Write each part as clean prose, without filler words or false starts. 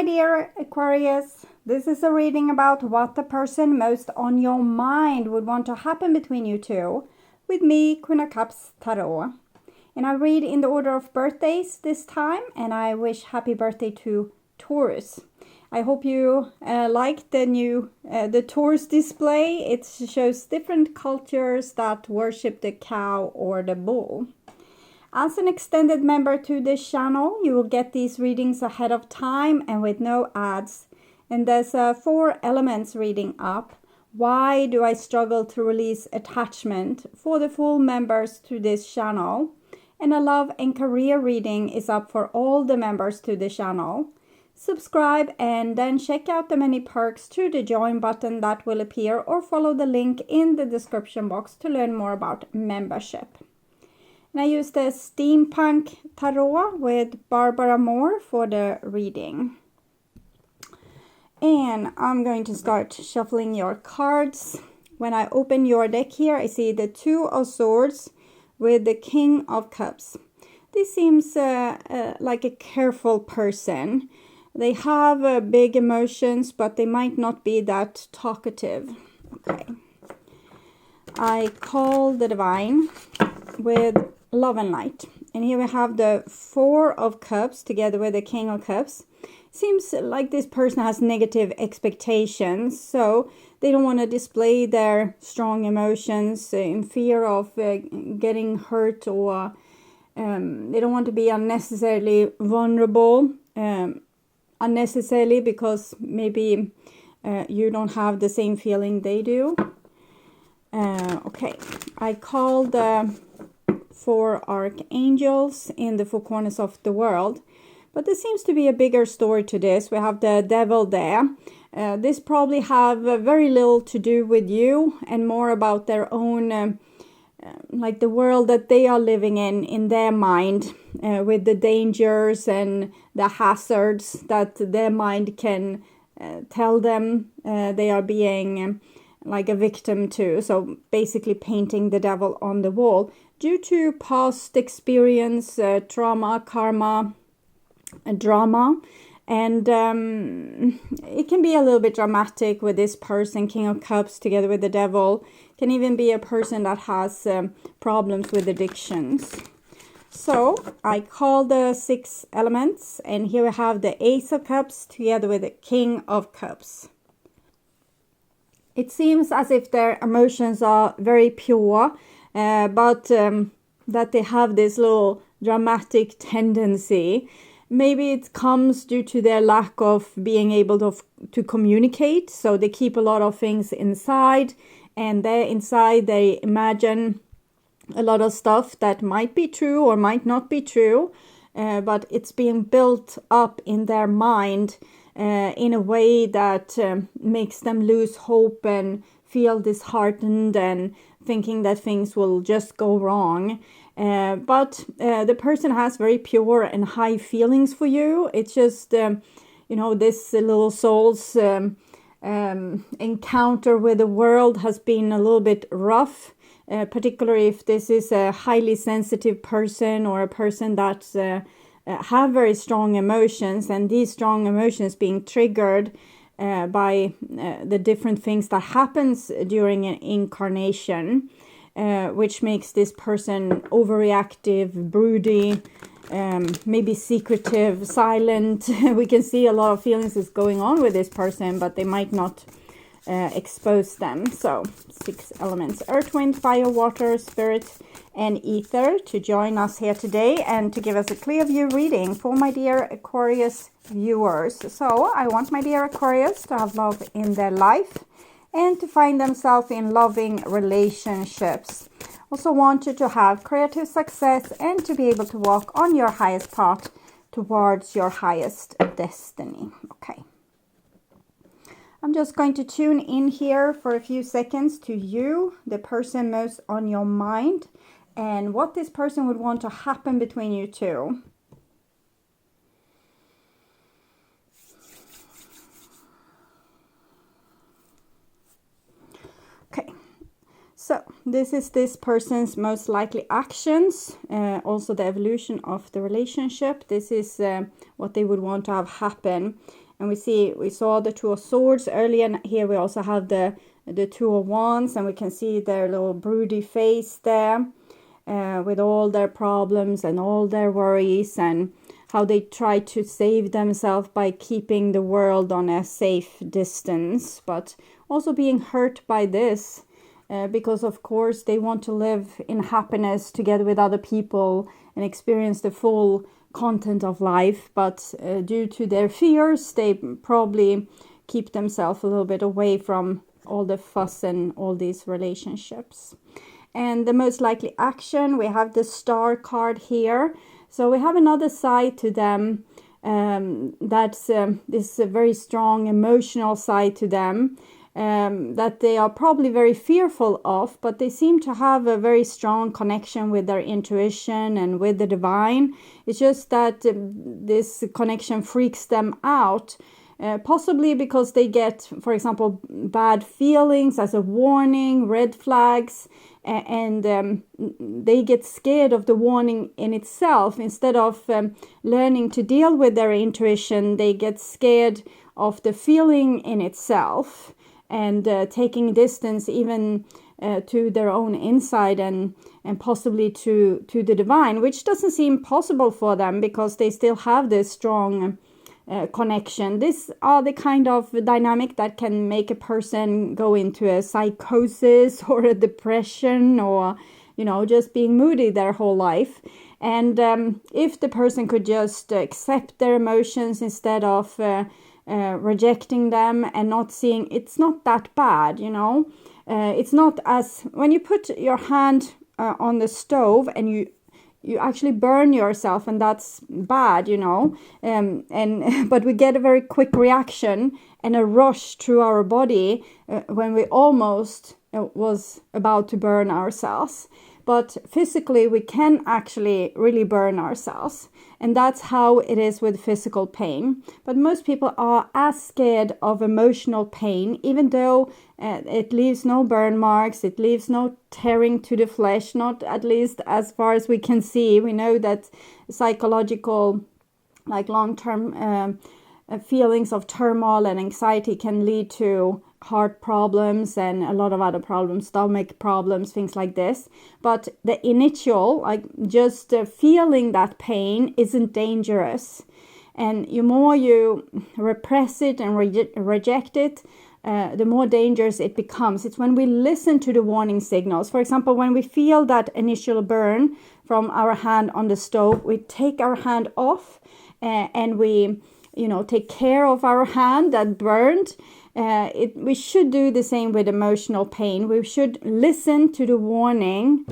my dear Aquarius. This is a reading about what the person most on your mind would want to happen between you two with me, Queen of Cups Tarot. And I read in the order of birthdays this time, and I wish happy birthday to Taurus. I hope you like the new the Taurus display. It shows different cultures that worship the cow or the bull. As an extended member to this channel, you will get these readings ahead of time and with no ads. And there's a 4 elements reading up. Why do I struggle to release attachment for the full members to this channel? And a love and career reading is up for all the members to the channel. Subscribe and then check out the many perks through the join button that will appear, or follow the link in the description box to learn more about membership. And I used the Steampunk Tarot with Barbara Moore for the reading. And I'm going to start shuffling your cards. When I open your deck here, I see the 2 of Swords with the King of Cups. This seems like a careful person. They have big emotions, but they might not be that talkative. Okay. I call the Divine with Love and Light. And here we have the 4 of Cups together with the King of Cups. Seems like this person has negative expectations, so they don't want to display their strong emotions in fear of getting hurt, or they don't want to be unnecessarily vulnerable, unnecessarily because maybe you don't have the same feeling they do. Okay, I call the 4 archangels in the 4 corners of the world. But there seems to be a bigger story to this. We have the devil there. This probably have very little to do with you, and more about their own, like the world that they are living in their mind, with the dangers and the hazards that their mind can tell them they are being like a victim to. So basically painting the devil on the wall due to past experience, trauma, karma, drama, and it can be a little bit dramatic with this person, King of Cups together with the devil. Can even be a person that has problems with addictions. So I call the 6 elements, and here we have the Ace of Cups together with the King of Cups. It seems as if their emotions are very pure, but that they have this little dramatic tendency. Maybe it comes due to their lack of being able to communicate. So they keep a lot of things inside, and there inside they imagine a lot of stuff that might be true or might not be true. But it's being built up in their mind in a way that makes them lose hope and feel disheartened and thinking that things will just go wrong. But the person has very pure and high feelings for you. It's just, you know, this little soul's encounter with the world has been a little bit rough, particularly if this is a highly sensitive person or a person that's have very strong emotions, and these strong emotions being triggered by the different things that happens during an incarnation. Which makes this person overreactive, broody, maybe secretive, silent. We can see a lot of feelings is going on with this person, but they might not expose them. So 6 elements: earth, wind, fire, water, spirit, and ether to join us here today and to give us a clear view reading for my dear Aquarius viewers. So I want my dear Aquarius to have love in their life and to find themselves in loving relationships. Also want you to have creative success and to be able to walk on your highest path towards your highest destiny. Okay. I'm just going to tune in here for a few seconds to you, the person most on your mind, and what this person would want to happen between you two. Okay, so this is this person's most likely actions, also the evolution of the relationship. This is what they would want to have happen. And we saw the Two of Swords earlier, and here we also have the Two of Wands, and we can see their little broody face there, with all their problems and all their worries, and how they try to save themselves by keeping the world on a safe distance, but also being hurt by this, because of course they want to live in happiness together with other people and experience the full content of life, but due to their fears, they probably keep themselves a little bit away from all the fuss and all these relationships. And the most likely action, we have the Star card here. So we have another side to them, that's this very strong emotional side to them, that they are probably very fearful of, but they seem to have a very strong connection with their intuition and with the divine. It's just that this connection freaks them out, possibly because they get, for example, bad feelings as a warning, red flags, and they get scared of the warning in itself. Instead of learning to deal with their intuition, they get scared of the feeling in itself, and taking distance even to their own inside, and possibly to the divine, which doesn't seem possible for them because they still have this strong connection. These are the kind of dynamic that can make a person go into a psychosis or a depression, or just being moody their whole life. And if the person could just accept their emotions instead of rejecting them and not seeing it's not that bad, it's not as when you put your hand on the stove and you actually burn yourself, and that's bad, but we get a very quick reaction and a rush through our body when we almost was about to burn ourselves. But physically we can actually really burn ourselves, and that's how it is with physical pain. But most people are as scared of emotional pain, even though it leaves no burn marks, it leaves no tearing to the flesh, not at least as far as we can see. We know that psychological, like long-term feelings of turmoil and anxiety can lead to heart problems and a lot of other problems, stomach problems, things like this. But the initial, like just feeling that pain, isn't dangerous. And the more you repress it and reject it, the more dangerous it becomes. It's when we listen to the warning signals. For example, when we feel that initial burn from our hand on the stove, we take our hand off and we take care of our hand that burned. We should do the same with emotional pain. We should listen to the warning,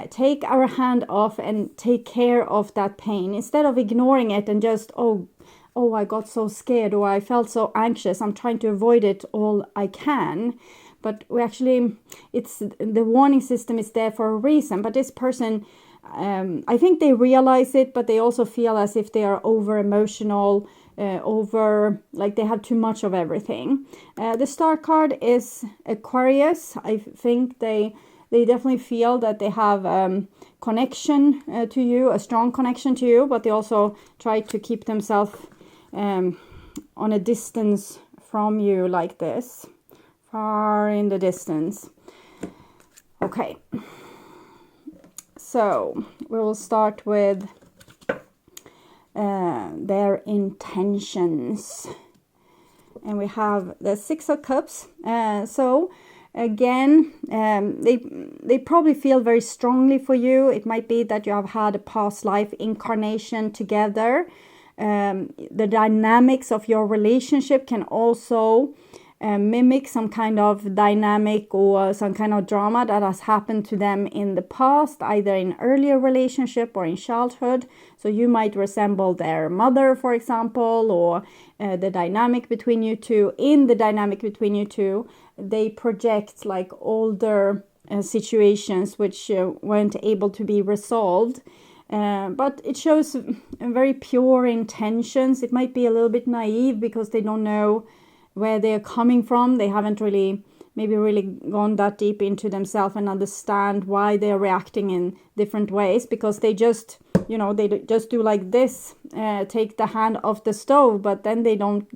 take our hand off and take care of that pain instead of ignoring it and just, oh, I got so scared, or I felt so anxious, I'm trying to avoid it all I can. But it's the warning system is there for a reason. But this person, I think they realize it, but they also feel as if they are over emotional, like they have too much of everything. The Star card is Aquarius. I think they definitely feel that they have connection to you, a strong connection to you, but they also try to keep themselves on a distance from you, like this, far in the distance. Okay, so we will start with their intentions, and we have the Six of Cups. So again, they probably feel very strongly for you. It might be that you have had a past life incarnation together. The dynamics of your relationship can also mimic some kind of dynamic or some kind of drama that has happened to them in the past, either in earlier relationship or in childhood. So you might resemble their mother, for example, or the dynamic between you two. In the dynamic between you two, they project like older situations which weren't able to be resolved. But it shows very pure intentions. It might be a little bit naive because they don't know where they're coming from. They haven't really gone that deep into themselves and understand why they're reacting in different ways, because they just you know, they just do like this, take the hand off the stove, but then they don't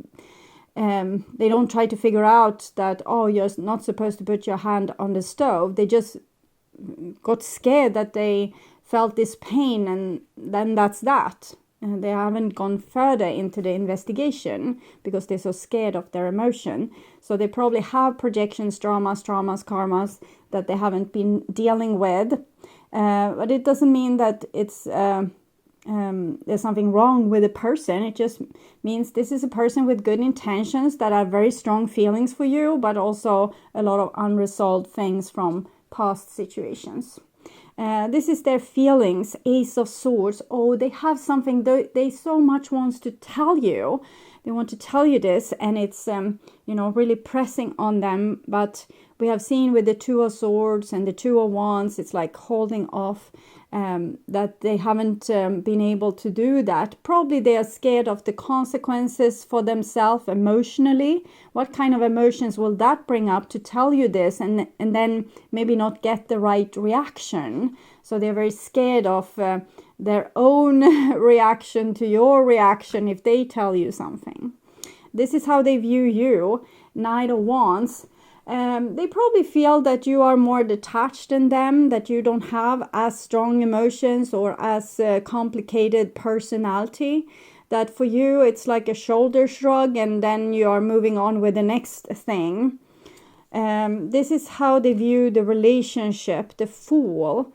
try to figure out that, oh, you're not supposed to put your hand on the stove. They just got scared that they felt this pain, and then that's that. And they haven't gone further into the investigation because they're so scared of their emotion. So they probably have projections, traumas, karmas that they haven't been dealing with. But it doesn't mean that it's there's something wrong with a person. It just means this is a person with good intentions that are very strong feelings for you, but also a lot of unresolved things from past situations. This is their feelings, Ace of Swords. Oh, they have something they so much wants to tell you. They want to tell you this, and it's, you know, really pressing on them. But we have seen with the Two of Swords and the Two of Wands, it's like holding off, that they haven't been able to do that. Probably they are scared of the consequences for themselves emotionally. What kind of emotions will that bring up to tell you this, and then maybe not get the right reaction? So they're very scared of their own reaction to your reaction if they tell you something. This is how they view you. Knight of Wands. They probably feel that you are more detached than them, that you don't have as strong emotions or as complicated personality, that for you it's like a shoulder shrug and then you are moving on with the next thing. This is how they view the relationship, the Fool.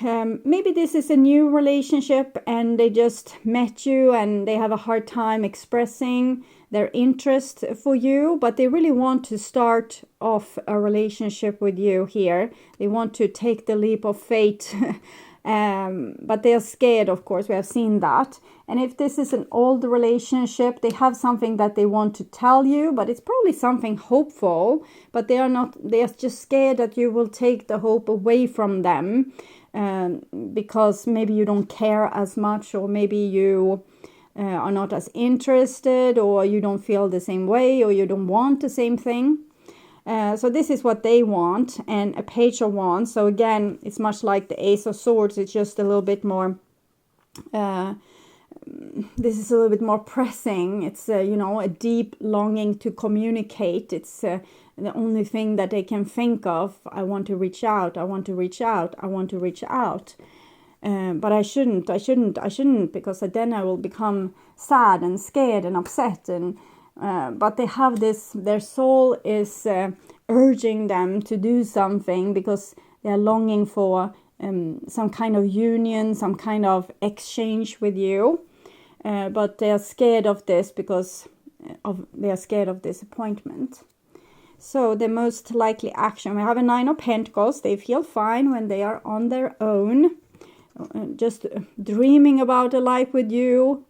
Maybe this is a new relationship and they just met you and they have a hard time expressing their interest for you, but they really want to start off a relationship with you here. They want to take the leap of faith, but they are scared, of course. We have seen that. And if this is an old relationship, they have something that they want to tell you, but it's probably something hopeful, but they are just scared that you will take the hope away from them, because maybe you don't care as much, or maybe you are not as interested, or you don't feel the same way, or you don't want the same thing. So this is what they want. And a Page of Wands. So again, it's much like the Ace of Swords. It's just a little bit more, this is a little bit more pressing. It's, you know, a deep longing to communicate. It's the only thing that they can think of. I want to reach out. I want to reach out. I want to reach out. But I shouldn't, because then I will become sad and scared and upset. And but they have this, their soul is urging them to do something because they are longing for some kind of union, some kind of exchange with you. But they are scared of this because they are scared of disappointment. So the most likely action, we have a Nine of Pentacles. They feel fine when they are on their own. Just dreaming about a life with you,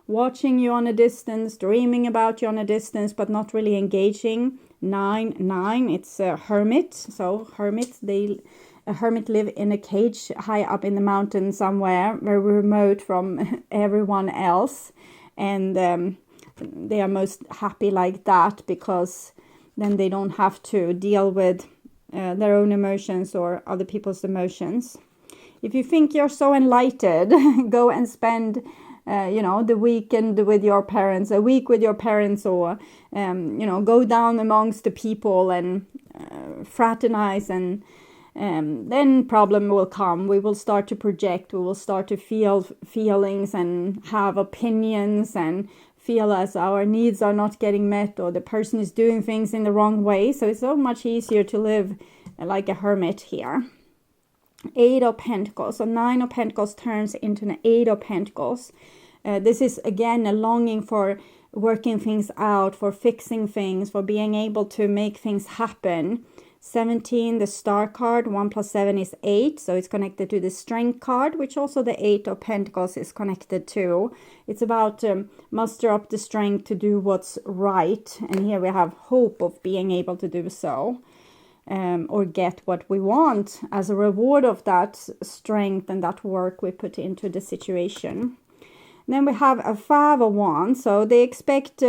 watching you on a distance, dreaming about you on a distance, but not really engaging. 9, it's a hermit. So a hermit live in a cage high up in the mountain somewhere, very remote from everyone else. And they are most happy like that, because then they don't have to deal with their own emotions or other people's emotions. If you think you're so enlightened, go and spend, the weekend with your parents, a week with your parents, or, go down amongst the people and fraternize, and then problem will come. We will start to project. We will start to feel feelings and have opinions and feel as our needs are not getting met, or the person is doing things in the wrong way. So it's so much easier to live like a hermit here. 8 of Pentacles. So 9 of Pentacles turns into an 8 of Pentacles. This is again a longing for working things out, for fixing things, for being able to make things happen. 17, the Star card. 1 + 7 is 8. So it's connected to the Strength card, which also the 8 of Pentacles is connected to. It's about muster up the strength to do what's right. And here we have hope of being able to do so. Or get what we want as a reward of that strength and that work we put into the situation. Then we have a 5 of Wands. So they expect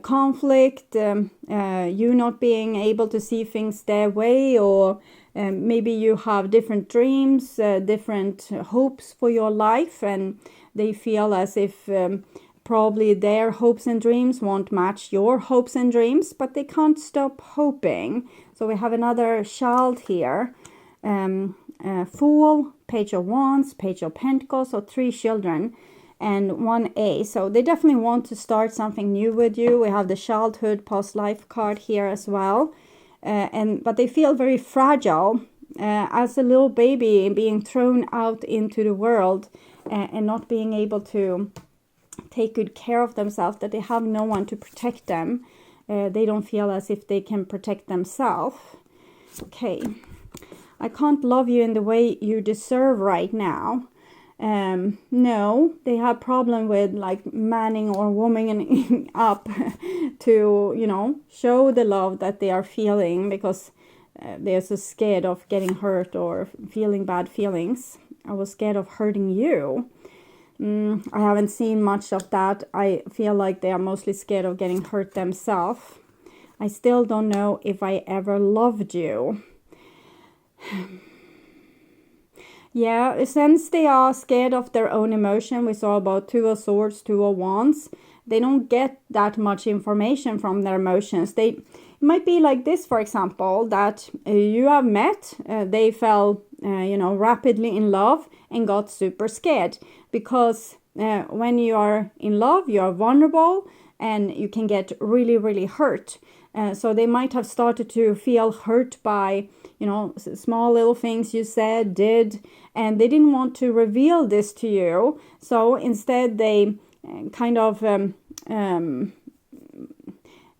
conflict, you not being able to see things their way, or Maybe you have different dreams, different hopes for your life, and they feel as if probably their hopes and dreams won't match your hopes and dreams, but they can't stop hoping. So we have another child here. Fool, Page of Wands, Page of Pentacles, so 3 children and 1 ace. So they definitely want to start something new with you. We have the childhood past life card here as well. But they feel very fragile as a little baby being thrown out into the world and not being able to take good care of themselves, that they have no one to protect them. They don't feel as if they can protect themselves. Okay. I can't love you in the way you deserve right now. No, they have problem with like manning or womaning up to, you know, show the love that they are feeling, because they're so scared of getting hurt or feeling bad feelings. I was scared of hurting you. I haven't seen much of that. I feel like they are mostly scared of getting hurt themselves. I still don't know if I ever loved you. Yeah, since they are scared of their own emotion, we saw about 2 of Swords, 2 of Wands, they don't get that much information from their emotions. It might be like this, for example, that you have met, they fell, you know, rapidly in love and got super scared, because when you are in love, you are vulnerable and you can get really, really hurt. So they might have started to feel hurt by, you know, small little things you said, did, and they didn't want to reveal this to you. So instead they kind of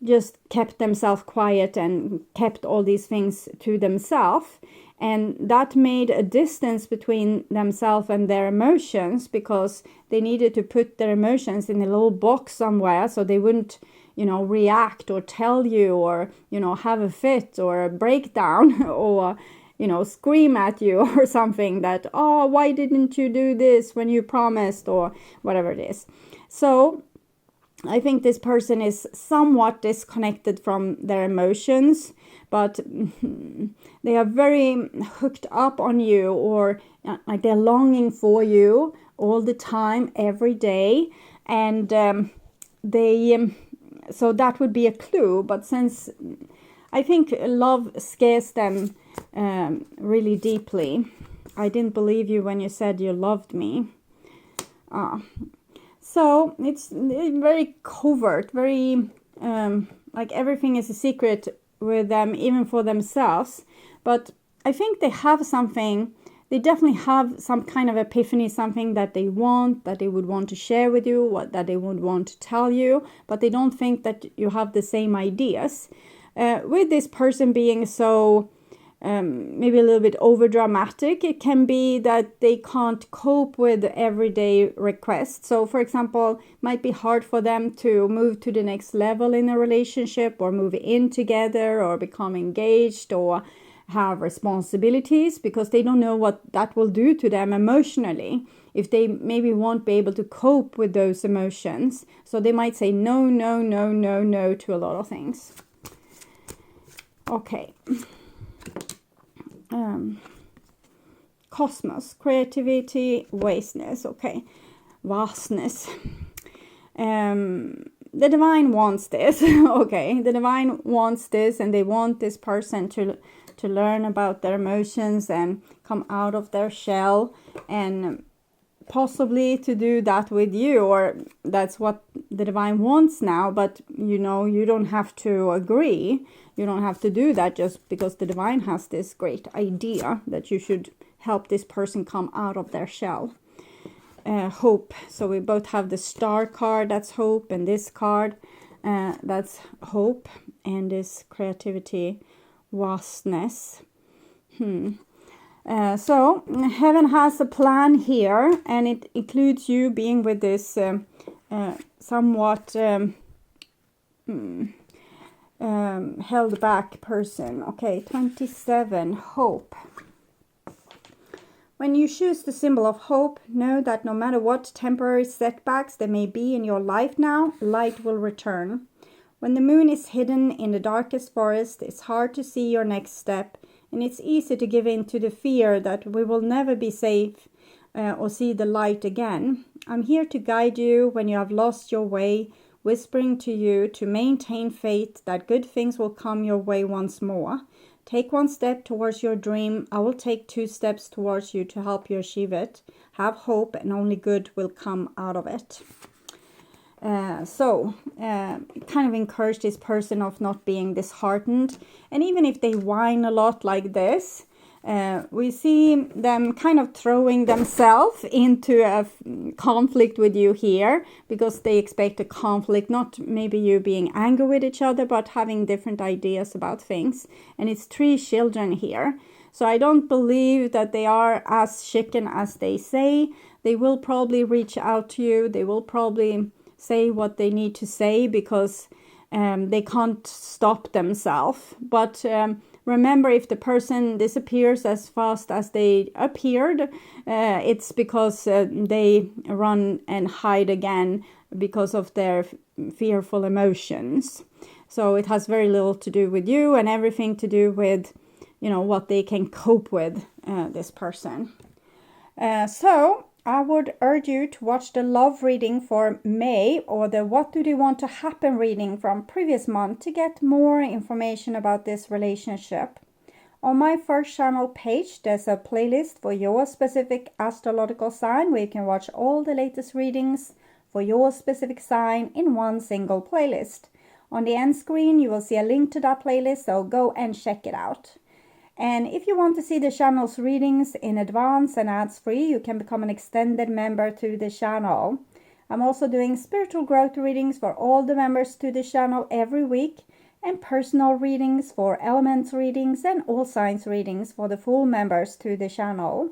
just kept themselves quiet and kept all these things to themselves. And that made a distance between themselves and their emotions, because they needed to put their emotions in a little box somewhere so they wouldn't, you know, react or tell you, or, you know, have a fit or a breakdown or, you know, scream at you or something that, oh, why didn't you do this when you promised, or whatever it is. So I think this person is somewhat disconnected from their emotions, but they are very hooked up on you, or like they're longing for you all the time, every day. And so that would be a clue. But since I think love scares them really deeply. I didn't believe you when you said you loved me. So it's very covert, very like everything is a secret with them, even for themselves. But I think they have something, they definitely have some kind of epiphany, something that they want, that they would want to share with you, what that they would want to tell you, but they don't think that you have the same ideas. With this person being so maybe a little bit over dramatic, it can be that they can't cope with everyday requests. So for example, it might be hard for them to move to the next level in a relationship, or move in together, or become engaged, or have responsibilities, because they don't know what that will do to them emotionally, if they maybe won't be able to cope with those emotions. So they might say no, no, no, no, no to a lot of things. Okay. Cosmos, creativity, vastness. Okay, vastness. The divine wants this. Okay, the divine wants this, and they want this person to learn about their emotions and come out of their shell, and possibly to do that with you, or that's what the divine wants now. But you know, you don't have to agree. You don't have to do that just because the divine has this great idea that you should help this person come out of their shell. Hope. So we both have the star card, that's hope, and this card, that's hope, and this creativity, vastness. So heaven has a plan here, and it includes you being with this somewhat held back person. Okay, 27, hope. When you choose the symbol of hope, know that no matter what temporary setbacks there may be in your life now, light will return. When the moon is hidden in the darkest forest, it's hard to see your next step. And it's easy to give in to the fear that we will never be safe or see the light again. I'm here to guide you when you have lost your way, whispering to you to maintain faith that good things will come your way once more. Take one step towards your dream. I will take 2 steps towards you to help you achieve it. Have hope, and only good will come out of it. Kind of encourage this person of not being disheartened. And even if they whine a lot like this, we see them kind of throwing themselves into a conflict with you here, because they expect a conflict, not maybe you being angry with each other, but having different ideas about things. And it's 3 children here. So I don't believe that they are as chicken as they say. They will probably reach out to you. They will probably say what they need to say, because they can't stop themselves. But remember, if the person disappears as fast as they appeared, it's because they run and hide again because of their fearful emotions. So it has very little to do with you and everything to do with, you know, what they can cope with, this person. So I would urge you to watch the love reading for May, or the what do they want to happen reading from previous month, to get more information about this relationship. On my first channel page, there's a playlist for your specific astrological sign, where you can watch all the latest readings for your specific sign in one single playlist. On the end screen, you will see a link to that playlist, so go and check it out. And if you want to see the channel's readings in advance and ads-free, you can become an extended member to the channel. I'm also doing spiritual growth readings for all the members to the channel every week, and personal readings for elements readings and all signs readings for the full members to the channel.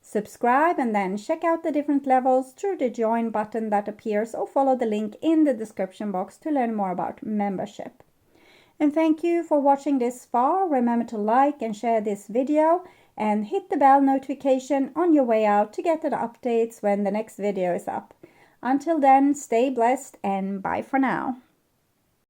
Subscribe and then check out the different levels through the join button that appears, or follow the link in the description box to learn more about membership. And thank you for watching this far. Remember to like and share this video, and hit the bell notification on your way out to get the updates when the next video is up. Until then, stay blessed and bye for now.